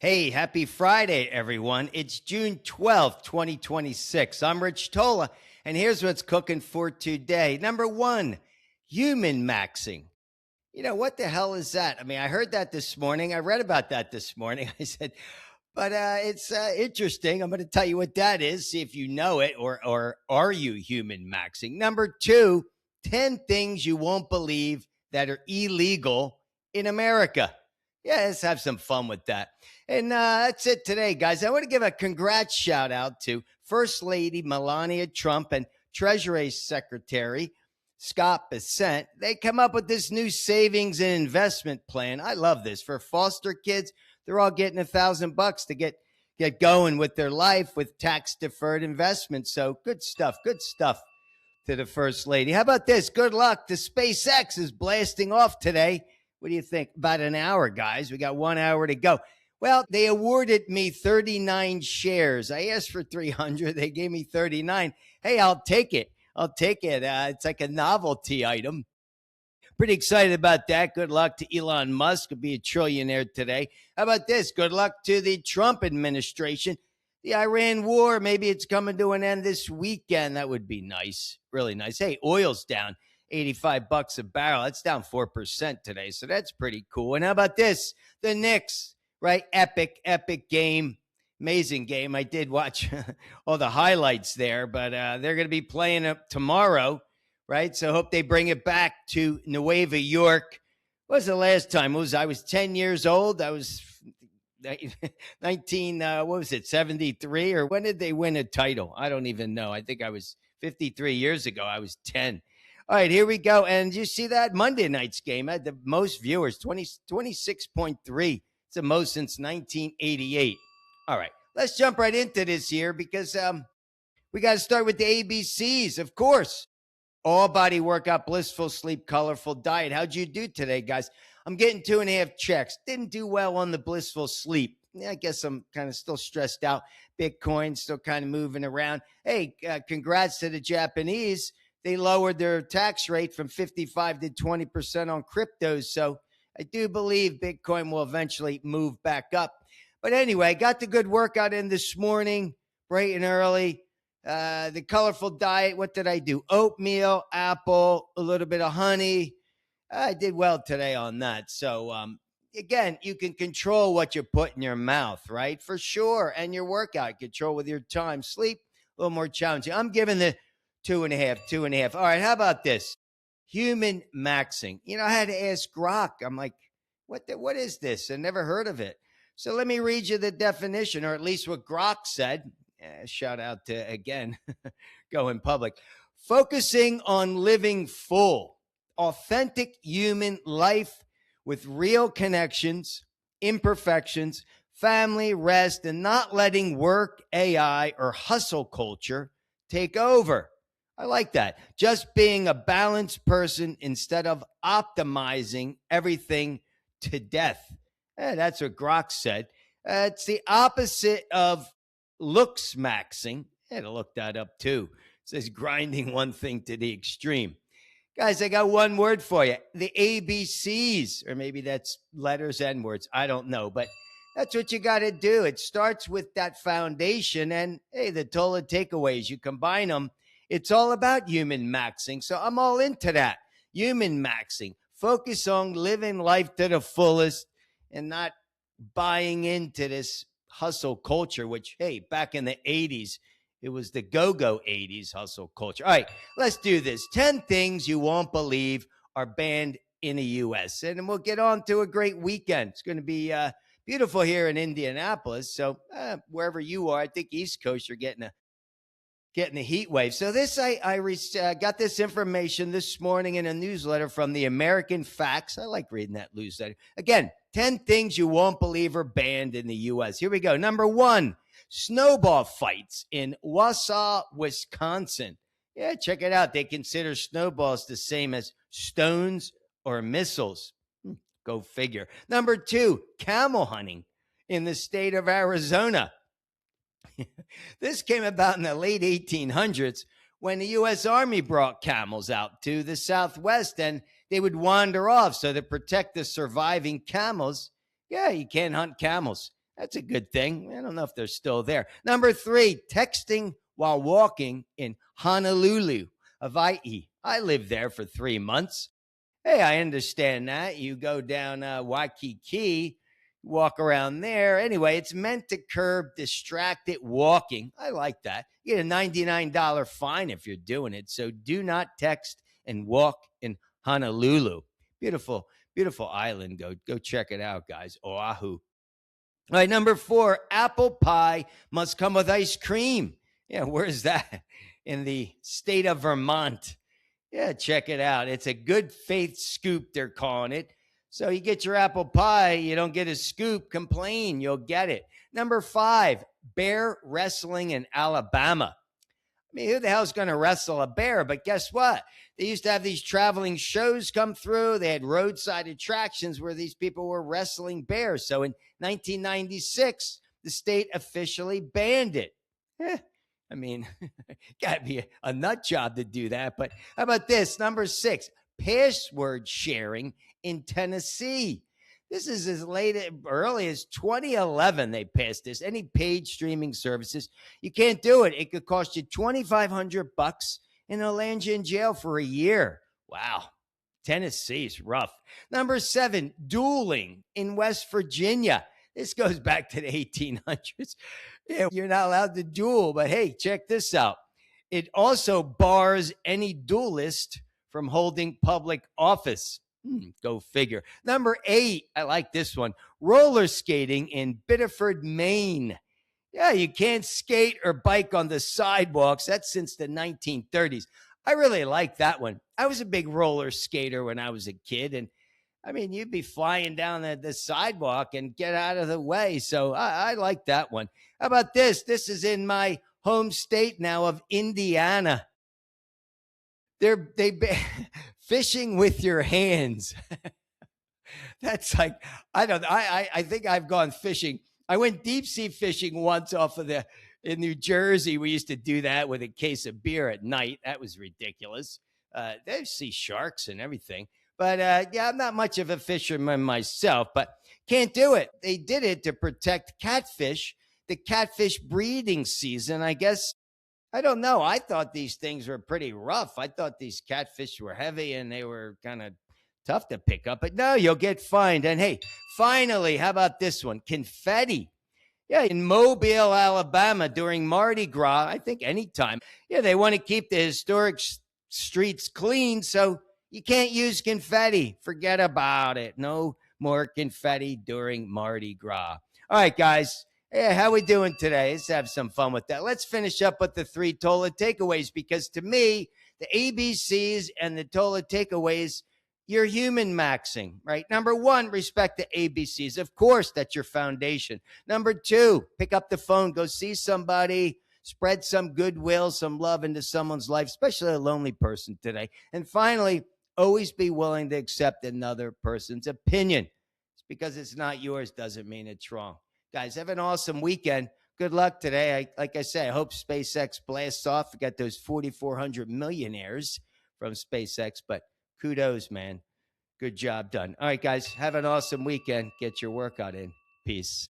Hey, happy Friday, everyone. It's June 12th, 2026. I'm Rich Tola, and here's what's cooking for today. Number one, human maxing. What the hell is that? I mean, I heard that this morning. I read about that this morning. I said, but it's interesting. I'm going to tell you what that is, see if you know it, or are you human maxing? Number two, 10 things you won't believe that are illegal in America. Yeah, let's have some fun with that. And that's it today, guys. I want to give a congrats shout out to First Lady Melania Trump and Treasury Secretary Scott Bessent. They come up with this new savings and investment plan. I love this for foster kids. They're all getting $1,000 to get going with their life with tax deferred investments. So good stuff. Good stuff to the First Lady. How about this? Good luck. The SpaceX is blasting off today. What do you think? About an hour, guys. We got 1 hour to go. Well, they awarded me 39 shares. I asked for 300. They gave me 39. Hey, I'll take it. I'll take it. It's like a novelty item. Pretty excited about that. Good luck to Elon Musk. He'll be a trillionaire today. How about this? Good luck to the Trump administration. The Iran war, maybe it's coming to an end this weekend. That would be nice. Really nice. Hey, oil's down. $85 a barrel. That's down 4% today. So that's pretty cool. And how about this? The Knicks, right? Epic game. Amazing game. I did watch all the highlights there, but they're going to be playing up tomorrow, right? So hope they bring it back to Nueva York. What was the last time? I was 10 years old. I was 73? Or when did they win a title? I don't even know. I think I was 53 years ago. I was 10. All right, here we go. And you see that Monday night's game had the most viewers, 26.3. It's the most since 1988. All right, let's jump right into this here because we got to start with the ABCs, of course. All body workout, blissful sleep, colorful diet. How'd you do today, guys? I'm getting 2.5 checks. Didn't do well on the blissful sleep. Yeah, I guess I'm kind of still stressed out. Bitcoin still kind of moving around. Hey, congrats to the Japanese. They lowered their tax rate from 55 to 20% on cryptos. So I do believe Bitcoin will eventually move back up. But anyway, got the good workout in this morning, bright and early. The colorful diet, what did I do? Oatmeal, apple, a little bit of honey. I did well today on that. So, again, you can control what you put in your mouth, right? For sure. And your workout, control with your time. Sleep, a little more challenging. I'm giving the 2.5. All right, how about this? Human maxing. I had to ask Grok. I'm like, what is this? I never heard of it. So let me read you the definition, or at least what Grok said. Shout out to, again, go in public. Focusing on living full, authentic human life with real connections, imperfections, family, rest, and not letting work, AI, or hustle culture take over. I like that. Just being a balanced person instead of optimizing everything to death. That's what Grok said. It's the opposite of looks maxing. I had to look that up too. It says grinding one thing to the extreme. Guys, I got one word for you. The ABCs, or maybe that's letters and words. I don't know, but that's what you got to do. It starts with that foundation. And hey, the Tola takeaways, you combine them. It's all about human maxing. So I'm all into that. Human maxing. Focus on living life to the fullest and not buying into this hustle culture, which, hey, back in the 80s, it was the go-go 80s hustle culture. All right, let's do this. 10 things you won't believe are banned in the U.S. And we'll get on to a great weekend. It's going to be beautiful here in Indianapolis. So wherever you are, I think East Coast, you're getting a heat wave. So this, I got this information this morning in a newsletter from the American Facts. I like reading that newsletter. Again, 10 things you won't believe are banned in the U.S. Here we go. Number one, snowball fights in Wausau, Wisconsin. Yeah, check it out. They consider snowballs the same as stones or missiles. Go figure. Number two, camel hunting in the state of Arizona. This came about in the late 1800s when the U.S. Army brought camels out to the Southwest and they would wander off. So to protect the surviving camels, yeah, you can't hunt camels. That's a good thing. I don't know if they're still there. Number three, texting while walking in Honolulu, Hawaii. I lived there for 3 months. Hey, I understand that. You go down Waikiki, walk around there. Anyway, it's meant to curb distracted walking. I like that. You get a $99 fine if you're doing it. So do not text and walk in Honolulu. Beautiful, beautiful island. Go check it out, guys. Oahu. All right, number four, apple pie must come with ice cream. Yeah, where's that? In the state of Vermont. Yeah, check it out. It's a good faith scoop, they're calling it. So you get your apple pie, you don't get a scoop, complain, you'll get it. Number five, bear wrestling in Alabama. I mean, who the hell's going to wrestle a bear? But guess what? They used to have these traveling shows come through. They had roadside attractions where these people were wrestling bears. So in 1996, the state officially banned it. I mean, got to be a nut job to do that. But how about this? Number six, password sharing in Tennessee. This is as early as 2011. They passed this. Any paid streaming services, you can't do it. It could cost you $2,500 and it'll land you in jail for a year. Wow. Tennessee's rough. Number seven, dueling in West Virginia. This goes back to the 1800s. Yeah, you're not allowed to duel, but hey, check this out. It also bars any duelist from holding public office. Go figure. Number eight, I like this one. Roller skating in Biddeford, Maine. Yeah, you can't skate or bike on the sidewalks. That's since the 1930s. I really like that one. I was a big roller skater when I was a kid, and I mean, you'd be flying down the sidewalk and get out of the way. So I like that one. How about this? This is in my home state now of Indiana. They fishing with your hands. That's like, I don't know. I think I've gone fishing. I went deep sea fishing once in New Jersey. We used to do that with a case of beer at night. That was ridiculous. They see sharks and everything. But yeah, I'm not much of a fisherman myself, but can't do it. They did it to protect catfish, the catfish breeding season. I guess, I don't know. I thought these things were pretty rough. I thought these catfish were heavy and they were kind of tough to pick up. But no, you'll get fined. And hey, finally, how about this one? Confetti. Yeah, in Mobile, Alabama during Mardi Gras, I think anytime. Yeah, they want to keep the historic streets clean, so you can't use confetti. Forget about it. No more confetti during Mardi Gras. All right, guys. Hey, how we doing today? Let's have some fun with that. Let's finish up with the three Tola takeaways, because to me, the ABCs and the Tola takeaways, you're human maxing, right? Number one, respect the ABCs. Of course, that's your foundation. Number two, pick up the phone, go see somebody, spread some goodwill, some love into someone's life, especially a lonely person today. And finally, always be willing to accept another person's opinion. It's because it's not yours doesn't mean it's wrong. Guys, have an awesome weekend. Good luck today. Like I say, I hope SpaceX blasts off. We got those 4,400 millionaires from SpaceX, but kudos, man. Good job done. All right, guys, have an awesome weekend. Get your workout in. Peace.